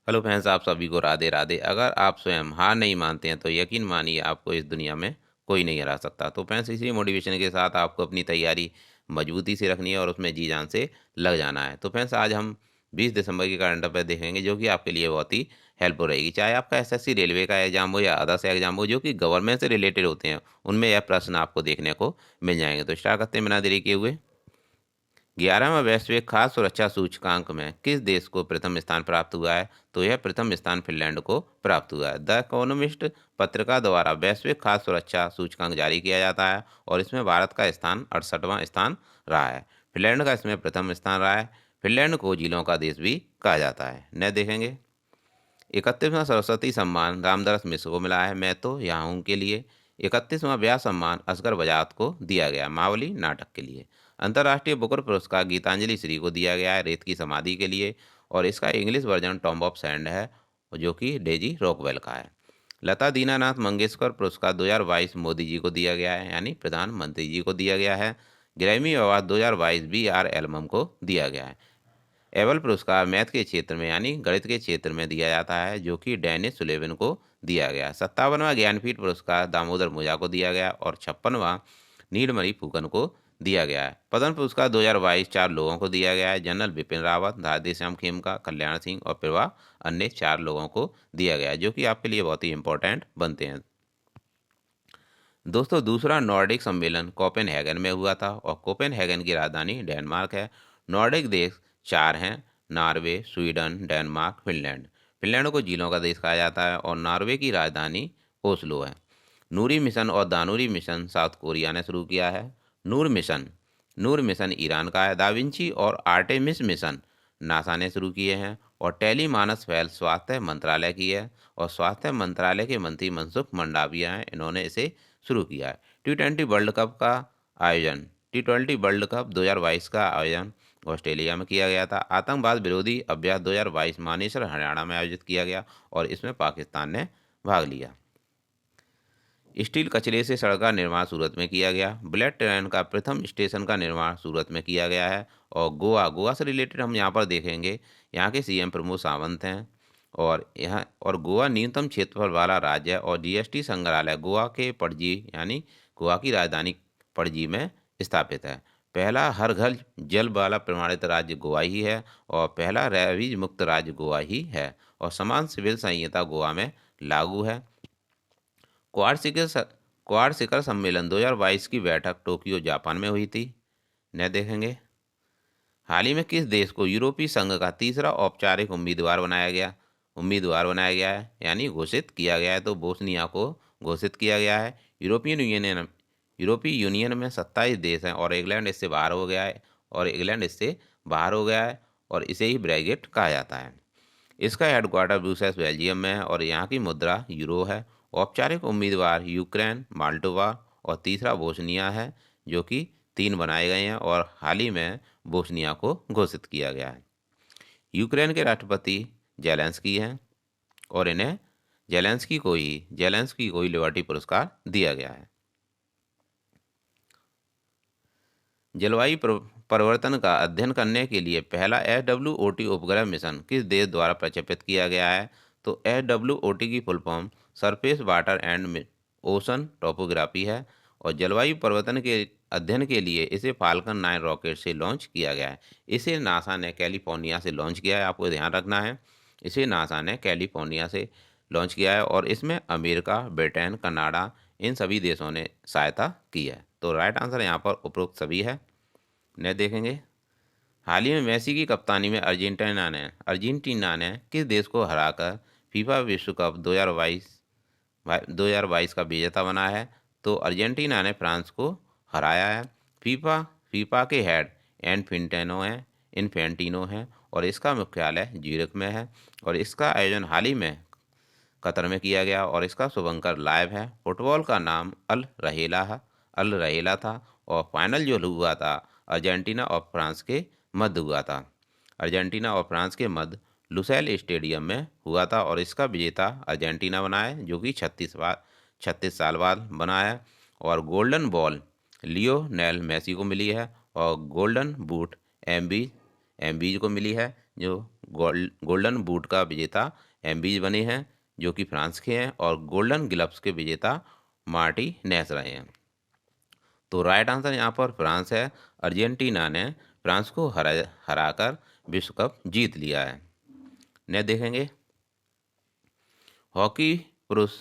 Hello friends, आप सभी को राधे राधे। अगर आप स्वयं हार नहीं मानते हैं तो यकीन मानिए आपको इस दुनिया में कोई नहीं हरा सकता। तो फ्रेंड्स, इसी मोटिवेशन के साथ आपको अपनी तैयारी मजबूती से रखनी है और उसमें जी जान से लग जाना है। तो फ्रेंड्स, आज हम 20 दिसंबर की करंट अफेयर देखेंगे जो कि आपके लिए बहुत ही हेल्पफुल रहेगी। चाहे आपका एसएससी रेलवे का एग्जाम हो या अदर्स एग्जाम हो जो कि गवर्नमेंट से रिलेटेड होते हैं, उनमें यह प्रश्न आपको देखने को मिल जाएंगे। तो स्टार्ट करते हैं बिना देरी किए हुए। 11वां वैश्विक खाद्य सुरक्षा सूचकांक में किस देश को प्रथम स्थान प्राप्त हुआ है? तो यह प्रथम स्थान फिनलैंड को प्राप्त हुआ है। द इकोनॉमिस्ट पत्रिका द्वारा वैश्विक खाद्य सुरक्षा सूचकांक जारी किया जाता है और इसमें भारत का स्थान 68वां स्थान रहा है। फिनलैंड का इसमें प्रथम स्थान रहा है। फिनलैंड को झीलों का देश भी कहा जाता है। न देखेंगे 31वां सरस्वती सम्मान रामदास मिश्र को मिला है। मैं तो यहाँ हूँ के लिए। 31वां ब्याह सम्मान असगर बजात को दिया गया महाबली नाटक के लिए। अंतर्राष्ट्रीय बुकर पुरस्कार गीतांजलि श्री को दिया गया है रेत की समाधि के लिए और इसका English version tomb of sand है जो कि डेजी रॉकवेल का है। लता दीनानाथ मंगेशकर पुरस्कार 2022 मोदी जी को दिया गया है, यानी प्रधानमंत्री जी को दिया गया है। ग्रैमी अवार्ड 2022 BR एल्बम को दिया गया है। एबल पुरस्कार मैथ के क्षेत्र में यानी गणित के क्षेत्र में दिया जाता है जो कि डेनिस सुलेवन को दिया गया। 57वां ज्ञानपीठ पुरस्कार दामोदर मुझा को दिया गया और 56वां नीलमणि फूकन को दिया गया है। पद्म पुरस्कार 2022 चार लोगों को दिया गया है। जनरल बिपिन रावत, भारती श्याम खेमका, कल्याण सिंह और प्रभा अन्य चार लोगों को दिया गया है जो कि आपके लिए बहुत ही इंपॉर्टेंट बनते हैं। दोस्तों, दूसरा नॉर्डिक सम्मेलन कोपेनहेगन में हुआ था और कोपेनहेगन की राजधानी डेनमार्क है। नॉर्डिक देश चार हैं: Norway, Sweden, Denmark, Finland. Finland को झीलों का देश कहा जाता है और नॉर्वे की राजधानी ओस्लो है। नूरी मिशन और दानूरी मिशन साउथ कोरिया ने शुरू किया है। नूर मिशन नूर मिशन ईरान का है। दाविंची और आर्टेमिस मिशन नासा ने शुरू किए हैं और टेलीमानस पहल स्वास्थ्य मंत्रालय की है और स्वास्थ्य मंत्रालय के मंत्री मनसुख मंडाविया हैं, इन्होंने इसे शुरू किया है। T20 वर्ल्ड कप का आयोजन T20 वर्ल्ड कप 2022 का आयोजन ऑस्ट्रेलिया में किया गया था। आतंकवाद विरोधी अभ्यास 2022 मानेसर हरियाणा में आयोजित किया गया और इसमें पाकिस्तान ने भाग लिया। स्टील कचरे से सड़क का निर्माण सूरत में किया गया। बुलेट ट्रेन का प्रथम स्टेशन का निर्माण सूरत में किया गया है। और गोवा से रिलेटेड हम यहाँ पर देखेंगे। यहाँ के सीएम प्रमोद सावंत हैं और गोवा न्यूनतम क्षेत्रफल वाला राज्य है और जीएसटी संग्रहालय गोवा के पणजी यानी गोवा की राजधानी पणजी में स्थापित है। पहला हर घर जल वाला प्रमाणित राज्य गोवा ही है और पहला रैबीज मुक्त राज्य गोवा ही है और समान सिविल संहिता गोवा में लागू है। क्वाड शिखर स- क्वाड शिखर सम्मेलन 2022 की बैठक टोक्यो जापान में हुई थी। न देखेंगे हाल ही में किस देश को यूरोपीय संघ का तीसरा औपचारिक उम्मीदवार बनाया गया है यानी घोषित किया गया है? तो बोस्निया को घोषित किया गया है। यूरोपीय यूनियन में 27 देश हैं और इंग्लैंड इससे बाहर हो गया है और इसे ही ब्रेग्जिट कहा जाता है। इसका हेडक्वार्टर ब्रुसेल्स बेल्जियम में है और यहाँ की मुद्रा यूरो है। औपचारिक उम्मीदवार यूक्रेन, माल्टोवा और तीसरा बोस्निया है जो कि 3 बनाए गए हैं और हाल ही में बोस्निया को घोषित किया गया है। यूक्रेन के राष्ट्रपति जेलेंस्की हैं और इन्हें जेलेंस्की को ही लिबर्टी पुरस्कार दिया गया है। जलवायु परिवर्तन का अध्ययन करने के लिए पहला SWOT उपग्रह मिशन किस देश द्वारा प्रक्षेपित किया गया है? तो SWOT की full form surface water and ocean topography है और जलवायु परिवर्तन के अध्ययन के लिए इसे फाल्कन 9 रॉकेट से लॉन्च किया गया है। इसे नासा ने कैलिफोर्निया से लॉन्च किया है, आपको ध्यान रखना है। इसे नासा ने कैलिफोर्निया से लॉन्च किया है और इसमें अमेरिका, ब्रिटेन, कनाडा इन सभी देशों ने सहायता की है। तो राइट आंसर यहाँ पर उपरोक्त सभी है। न देखेंगे हाल ही में मेसी की कप्तानी में अर्जेंटीना ने किस देश को हराकर फीफा विश्व कप 2022 का विजेता बना है? तो अर्जेंटीना ने फ्रांस को हराया है। फीफा फीफा के हेड इन्फेंटिनो हैं और इसका मुख्यालय ज्यूरिख में है और इसका आयोजन हाल ही में कतर में किया गया और इसका शुभंकर लाइव है। फुटबॉल का नाम अल रहेला था और फाइनल जो हुआ था अर्जेंटीना और फ्रांस के मध्य हुआ था। अर्जेंटीना और फ्रांस के मध्य लुसेल स्टेडियम में हुआ था और इसका विजेता अर्जेंटीना बना है जो कि 36 साल बाद बना है। और गोल्डन बॉल लियोनेल मेसी को मिली है और गोल्डन बूट एम्बीज को मिली है जो गोल्डन बूट का विजेता एम्बीज बने हैं, जो कि फ्रांस के हैं, और गोल्डन ग्लव्स के विजेता मार्टिनेज रहे हैं। तो राइट आंसर यहाँ पर फ्रांस है। अर्जेंटीना ने फ्रांस को हराकर विश्व कप जीत लिया है। ने देखेंगे हॉकी पुरुष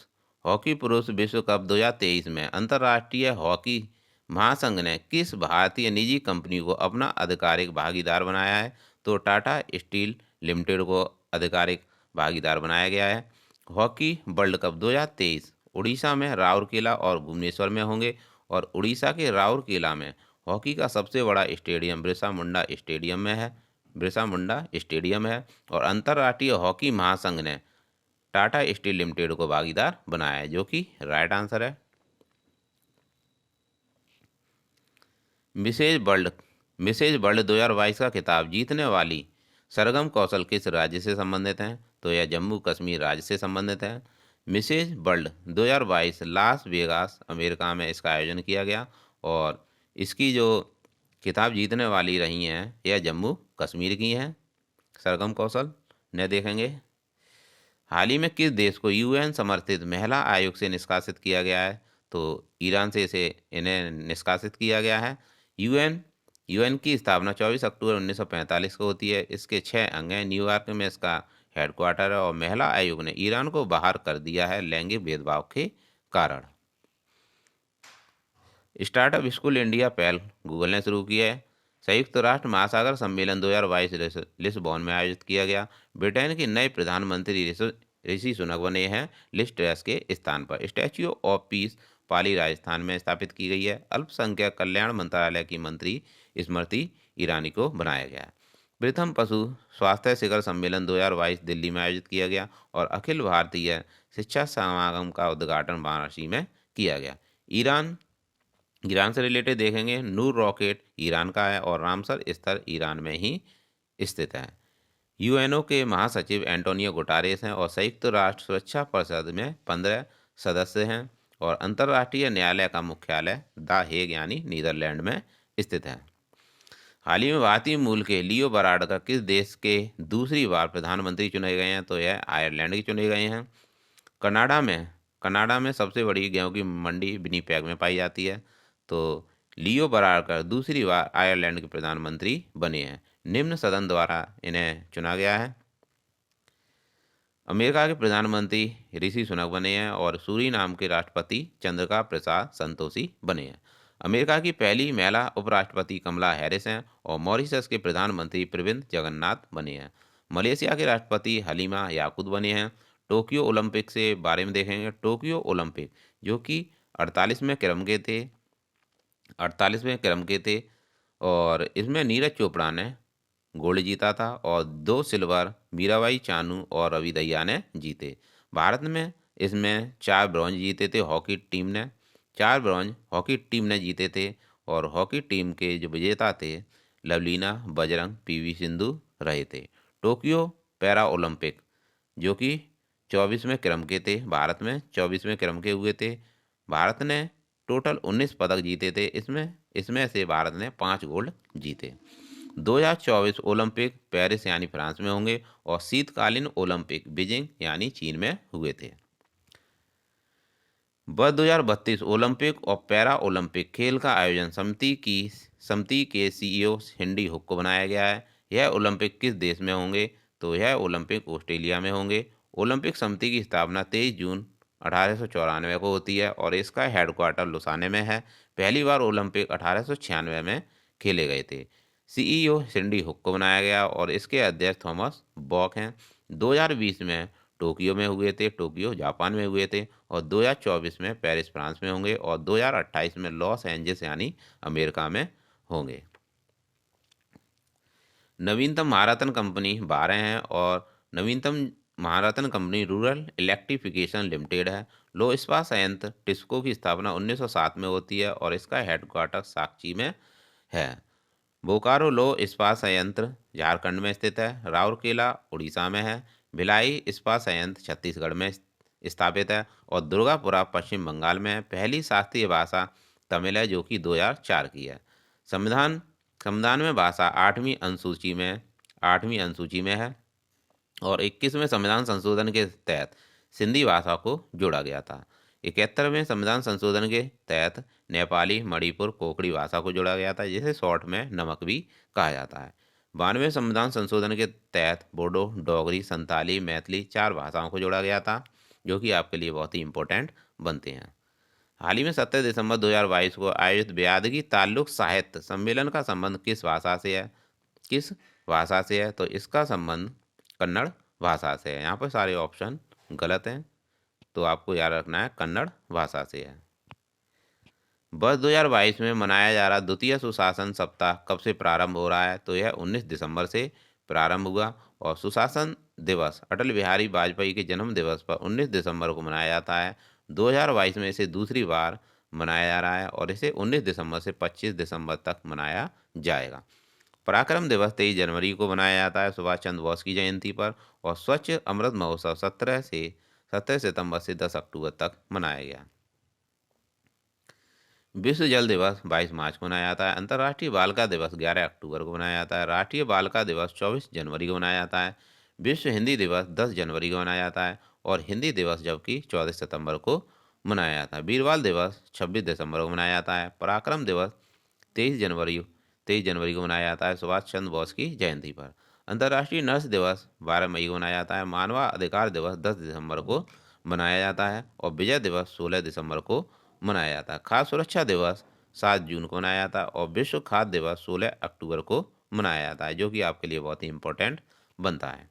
हॉकी पुरुष विश्व कप 2023 में अंतर्राष्ट्रीय हॉकी महासंघ ने किस भारतीय निजी कंपनी को अपना आधिकारिक भागीदार बनाया है? तो टाटा स्टील लिमिटेड को आधिकारिक भागीदार बनाया गया है। हॉकी वर्ल्ड कप 2023 उड़ीसा में राउरकेला और भुवनेश्वर में होंगे, और उड़ीसा के राउरकेला में हॉकी का सबसे बड़ा स्टेडियम बिरसा मुंडा स्टेडियम है, और अंतर्राष्ट्रीय हॉकी महासंघ ने टाटा स्टील लिमिटेड को भागीदार बनाया है, जो कि राइट आंसर है। मिसेज वर्ल्ड 2022 का खिताब जीतने वाली सरगम कौशल किस राज्य से संबंधित हैं? तो यह जम्मू कश्मीर राज्य से संबंधित है। Mrs World 2022 Las Vegas America में इसका आयोजन किया गया, और इसकी जो खिताब जीतने वाली रही हैं यह जम्मू कश्मीर की हैं सरगम कौशल। ने देखेंगे हाल ही में किस देश को यूएन समर्थित महिला आयोग से निष्कासित किया गया है? तो ईरान से इन्हें निष्कासित किया गया है। यूएन यूएन की स्थापना 24 अक्टूबर 1945 को होती है। इसके 6 अंग हैं। न्यूयॉर्क में इसका हेडक्वार्टर है, और महिला आयोग ने ईरान को बाहर कर दिया है लैंगिक भेदभाव के कारण। स्टार्टअप स्कूल इंडिया पहल गूगल ने शुरू की है। संयुक्त राष्ट्र महासागर सम्मेलन 2022 लिस्बोन में आयोजित किया गया। ब्रिटेन के नए प्रधानमंत्री ऋषि सुनक बने हैं लिज ट्रस के स्थान पर। स्टैच्यू ऑफ पीस पाली राजस्थान में स्थापित की गई है। अल्पसंख्यक कल्याण मंत्रालय की मंत्री स्मृति ईरानी को बनाया गया। प्रथम पशु स्वास्थ्य शिखर सम्मेलन 2022 दिल्ली में आयोजित किया गया, और अखिल भारतीय शिक्षा समागम का उद्घाटन वाराणसी में किया गया। ईरान से रिलेटेड देखेंगे नूर रॉकेट ईरान का है, और रामसर स्तर ईरान में ही स्थित है। यूएनओ के महासचिव एंटोनियो गुटारेस हैं, और संयुक्त राष्ट्र सुरक्षा परिषद में 15 सदस्य हैं, और अंतर्राष्ट्रीय न्यायालय का मुख्यालय द हेग यानी नीदरलैंड में स्थित है। हाल ही में भारतीय मूल के लियो बराडकर किस देश के दूसरी बार प्रधानमंत्री चुने गए हैं? तो यह आयरलैंड के चुने गए हैं। कनाडा में सबसे बड़ी गेहूं की मंडी विनीपेग में पाई जाती है। तो लियो बराडकर दूसरी बार आयरलैंड के प्रधानमंत्री बने हैं। निम्न सदन द्वारा इन्हें चुना गया है। अमेरिका के प्रधानमंत्री ऋषि सुनक बने हैं, और सूरीनाम के राष्ट्रपति चंद्रिका प्रसाद संतोषी बने हैं। अमेरिका की पहली महिला उपराष्ट्रपति कमला हैरिस हैं, और मॉरिशस के प्रधानमंत्री प्रविंद जगन्नाथ बने हैं। मलेशिया के राष्ट्रपति हलीमा याकूत बने हैं। टोक्यो ओलंपिक से बारे में देखेंगे। टोक्यो ओलंपिक जो कि 48वें क्रम के थे, और इसमें नीरज चोपड़ा ने गोल्ड जीता था, और 2 सिल्वर मीराबाई चानू और रवि दहिया ने जीते। भारत में इसमें 4 ब्रॉन्ज जीते थे। हॉकी टीम ने 4 ब्रॉन्ज हॉकी टीम ने जीते थे, और हॉकी टीम के जो विजेता थे लवलीना बजरंग पीवी सिंधु रहे थे। टोक्यो पैरा ओलंपिक जो कि 24वें क्रम के थे, भारत में 24वें क्रम के हुए थे। भारत ने टोटल 19 पदक जीते थे। इसमें से भारत ने 5 गोल्ड जीते। 2024 ओलंपिक पेरिस यानी फ्रांस में होंगे, और शीतकालीन ओलंपिक बीजिंग यानी चीन में हुए थे। 2032 ओलंपिक और पैरा ओलंपिक खेल का आयोजन समिति के सीईओ हिंडी हुक को बनाया गया है। यह ओलंपिक किस देश में होंगे? तो यह ओलंपिक ऑस्ट्रेलिया में होंगे। ओलंपिक समिति की स्थापना 23 जून 1894 को होती है, और इसका हेडक्वार्टर लुसाने में है। पहली बार ओलंपिक 1896 में खेले गए थे। सीईओ सिंडी हुक को बनाया गया, और इसके अध्यक्ष थॉमस बॉक हैं। 2020 में टोक्यो में हुए थे, टोक्यो जापान में हुए थे, और 2024 में पेरिस फ्रांस में होंगे, और 2028 में लॉस एंजल्स यानी अमेरिका में होंगे। नवीनतम महारत्न कंपनी 12 हैं, और नवीनतम महारत्न कंपनी रूरल इलेक्ट्रिफिकेशन लिमिटेड है। लो इस्पात संयंत्र टिस्को की स्थापना 1907 में होती है, और इसका हेडक्वार्टर साक्ची में है। बोकारो लो इस्पात संयंत्र झारखंड में स्थित है। राउरकेला उड़ीसा में है। भिलाई इस्पात संयंत्र छत्तीसगढ़ में स्थापित है, और दुर्गापुरा पश्चिम बंगाल में है। पहली शास्त्रीय भाषा तमिल है, जो कि 2004 की है। संविधान में भाषा 8वीं अनुसूची में है। और 21वें संविधान संशोधन के तहत सिंधी भाषा को जोड़ा गया था। 71वें संविधान संशोधन के तहत नेपाली, मणिपुर, कोंकणी भाषा को जोड़ा गया था, जिसे शॉर्ट में नमक भी कहा जाता है। 92वें संविधान संशोधन के तहत बोडो, डोगरी, संताली, मैथिली 4 भाषाओं को जोड़ा गया था, जो कि आपके लिए बहुत ही इंपॉर्टेंट बनते हैं। हाल ही में 17 दिसंबर 2022 को आयोजित ब्यादगी ताल्लुक साहित्य सम्मेलन का संबंध किस भाषा से है? किस भाषा से है? तो इसका संबंध कन्नड़ भाषा से है। यहाँ पर सारे ऑप्शन गलत हैं, तो आपको याद रखना है कन्नड़ भाषा से है। वर्ष 2022 में मनाया जा रहा द्वितीय सुशासन सप्ताह कब से प्रारंभ हो रहा है? तो यह 19 दिसंबर से प्रारंभ हुआ और सुशासन दिवस अटल बिहारी वाजपेयी के जन्म दिवस पर 19 दिसंबर को मनाया जाता है। 2022 में इसे दूसरी बार मनाया जा रहा है और इसे 19 दिसंबर से 25 दिसंबर तक मनाया जाएगा। पराक्रम दिवस 23 जनवरी को मनाया जाता है सुभाष चंद्र बोस की जयंती पर, और स्वच्छ अमृत महोत्सव 17 सितंबर से 10 अक्टूबर तक मनाया गया। विश्व जल दिवस 22 मार्च को मनाया जाता है। अंतर्राष्ट्रीय बालिका दिवस 11 अक्टूबर को मनाया जाता है। राष्ट्रीय बालिका दिवस 24 जनवरी को मनाया जाता है। विश्व हिंदी दिवस 10 जनवरी को मनाया जाता है और हिंदी दिवस जबकि 14 सितंबर को मनाया जाता है। वीरवाल दिवस 26 दिसंबर को मनाया जाता है। पराक्रम दिवस 23 जनवरी को मनाया जाता है सुभाष चंद्र बोस की जयंती पर। अंतर्राष्ट्रीय नर्स दिवस 12 मई को मनाया जाता है। मानवाधिकार दिवस 10 दिसंबर को मनाया जाता है और विजय दिवस 16 दिसंबर को मनाया जाता है। खाद्य सुरक्षा दिवस 7 जून को मनाया जाता है और विश्व खाद्य दिवस 16 अक्टूबर को मनाया जाता है, जो कि आपके लिए बहुत ही इंपॉर्टेंट बनता है।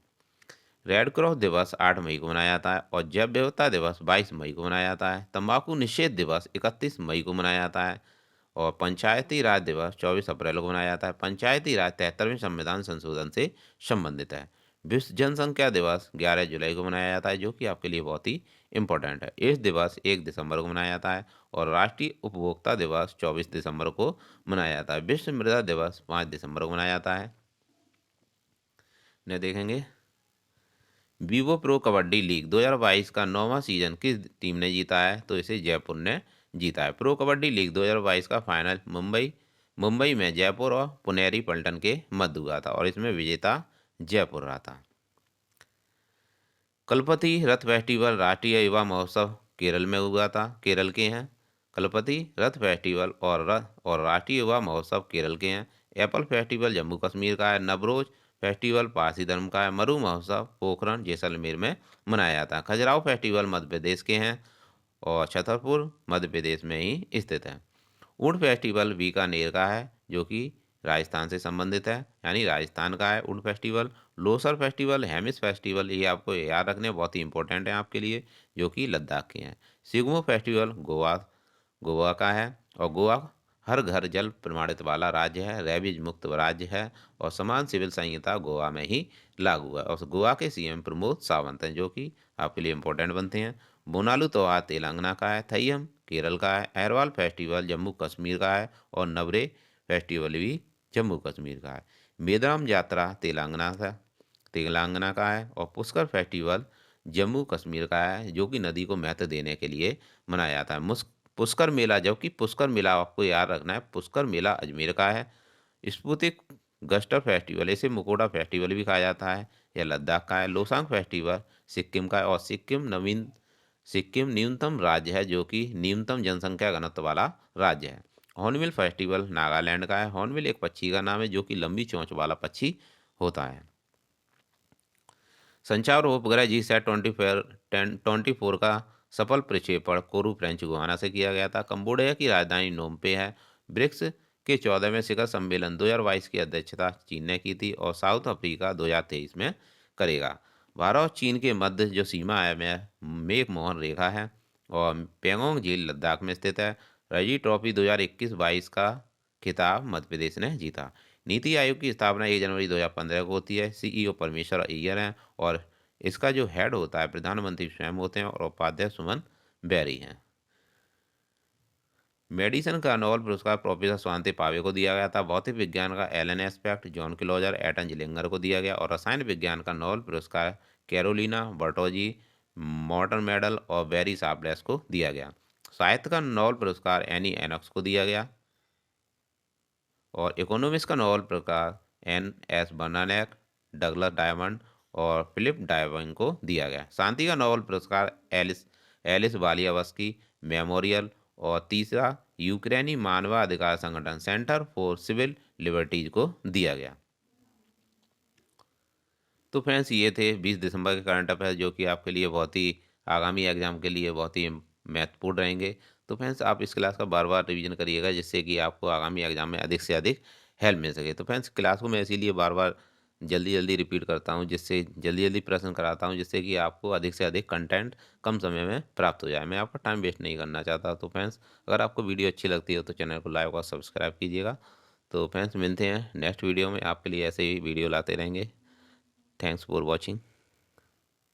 रेड क्रॉस दिवस 8 मई को मनाया जाता है और जैव विविधता दिवस 22 मई को मनाया जाता है। तंबाकू निषेध दिवस 31 मई को मनाया जाता है और पंचायती राज दिवस 24 अप्रैल को मनाया जाता है। पंचायती राज 73वें संविधान संशोधन से संबंधित है। विश्व जनसंख्या दिवस 11 जुलाई को मनाया जाता है, जो कि आपके लिए बहुत ही इंपॉर्टेंट है। इस दिवस 1 दिसंबर को मनाया जाता है और राष्ट्रीय उपभोक्ता दिवस 24 दिसंबर को मनाया जाता है। विश्व मृदा दिवस 5 दिसंबर को मनाया जाता है। ने देखेंगे वीवो प्रो कबड्डी लीग 2022 का 9वां सीजन किस टीम ने जीता है? तो इसे जयपुर ने जीता है। प्रो कबड्डी लीग 2022 का फाइनल मुंबई में जयपुर और पुनेरी पल्टन के मध्य हुआ था और इसमें विजेता जयपुर रहा था। कलपति रथ फेस्टिवल राष्ट्रीय युवा महोत्सव केरल में हुआ था, केरल के हैं। कलपति रथ फेस्टिवल और राष्ट्रीय युवा महोत्सव केरल के हैं। एप्पल फेस्टिवल जम्मू कश्मीर का है। नवरोज फेस्टिवल पारसी धर्म का है। मरु महोत्सव पोखरण जैसलमेर में मनाया जाता है। खजुराहो फेस्टिवल मध्य प्रदेश के हैं और छतरपुर मध्य प्रदेश में ही स्थित है। ऊंट फेस्टिवल बीकानेर का है, जो कि राजस्थान से संबंधित है, यानी राजस्थान का है ऊंट festival. Losar festival Hemis festival ये आपको याद रखने बहुत ही इंपॉर्टेंट है आपके लिए, जो कि लद्दाख के हैं। सिगमो फेस्टिवल गोवा का है और गोवा हर घर जल प्रमाणित वाला राज्य है, रेबीज मुक्त राज्य है और समान सिविल संहिता गोवा में ही लागू है और गोवा के सीएम प्रमोद सावंत हैं, जो कि आपके लिए इंपॉर्टेंट बनते हैं। बोनालू त्योहार तेलंगाना का है। थैयम केरल का है। एरवाल फेस्टिवल जम्मू कश्मीर का है और नवरे फेस्टिवल भी जम्मू कश्मीर का है। मेदाम यात्रा तेलंगाना का है और पुष्कर फेस्टिवल जम्मू कश्मीर का है, जो कि नदी को महत्व देने के लिए मनाया जाता है। पुष्कर मेला, जबकि पुष्कर मेला आपको याद रखना है पुष्कर मेला अजमेर का है। स्पुतिक गस्टर फेस्टिवल इसे मुकोड़ा फेस्टिवल भी कहा जाता है, यह लद्दाख का है। लोसांग फेस्टिवल सिक्किम का है और सिक्किम न्यूनतम राज्य है, जो कि न्यूनतम जनसंख्या घनत्व वाला राज्य है। हॉर्नबिल फेस्टिवल नागालैंड का है। हॉर्नबिल एक पक्षी का नाम है, जो कि लंबी चोंच वाला पक्षी होता है। संचार उपग्रह GSAT-24 का सफल प्रक्षेपण कोरू फ्रेंच गुआना से किया गया था। कंबोडिया की राजधानी नोम पे है। ब्रिक्स के 14वें शिखर सम्मेलन 2022 की अध्यक्षता चीन ने की थी और साउथ अफ्रीका 2023 में करेगा। भारत और चीन के मध्य जो सीमा है में मेकमोहन रेखा है और पेंगोंग झील लद्दाख में स्थित है। रणजी ट्रॉफी 2021-22 का खिताब मध्य प्रदेश ने जीता। नीति आयोग की स्थापना 1 जनवरी 2015 को होती है। सीईओ परमेश्वर अय्यर हैं और इसका जो हेड होता है प्रधानमंत्री स्वयं होते हैं और उपाध्यक्ष सुमन बैरी हैं। मेडिसिन का नोबेल पुरस्कार प्रोफेसर स्वांति पावे को दिया गया था। भौतिक विज्ञान का Alain Aspect, John Clauser, Anton Zeilinger को दिया गया और रसायन विज्ञान का नोबेल पुरस्कार कैरोलिना बर्टोजी, मॉर्टन मेडल और बेरी शार्पलेस को दिया गया। साहित्य का नोबेल पुरस्कार एनी एनॉक्स को दिया गया और इकोनॉमिक्स का नोबेल पुरस्कार NS बर्नानक, डगलस डायमंड और फिलिप डायविंग को दिया गया। शांति का नोबेल पुरस्कार एलिस एलिस वालियावस्की मेमोरियल और तीसरा यूक्रेनी मानवाधिकार संगठन सेंटर फॉर सिविल लिबर्टीज को दिया गया। तो फ्रेंड्स ये थे 20 दिसंबर के करंट अफेयर्स, जो कि आपके लिए बहुत ही आगामी एग्जाम के लिए बहुत ही महत्वपूर्ण रहेंगे। तो फ्रेंड्स आप इस क्लास का बार बार रिवीजन करिएगा, जिससे कि आपको आगामी एग्जाम में अधिक से अधिक हेल्प मिल सके। तो फ्रेंड्स क्लास को मैं इसीलिए बार बार जल्दी जल्दी रिपीट करता हूँ, जिससे जल्दी जल्दी प्रश्न कराता हूँ, जिससे कि आपको अधिक से अधिक कंटेंट कम समय में प्राप्त हो जाए। मैं आपका टाइम वेस्ट नहीं करना चाहता। तो फ्रेंड्स अगर आपको वीडियो अच्छी लगती हो तो चैनल को लाइक और सब्सक्राइब कीजिएगा। तो फ्रेंड्स मिलते हैं नेक्स्ट वीडियो में, आपके लिए ऐसे ही वीडियो लाते रहेंगे। Thanks for watching.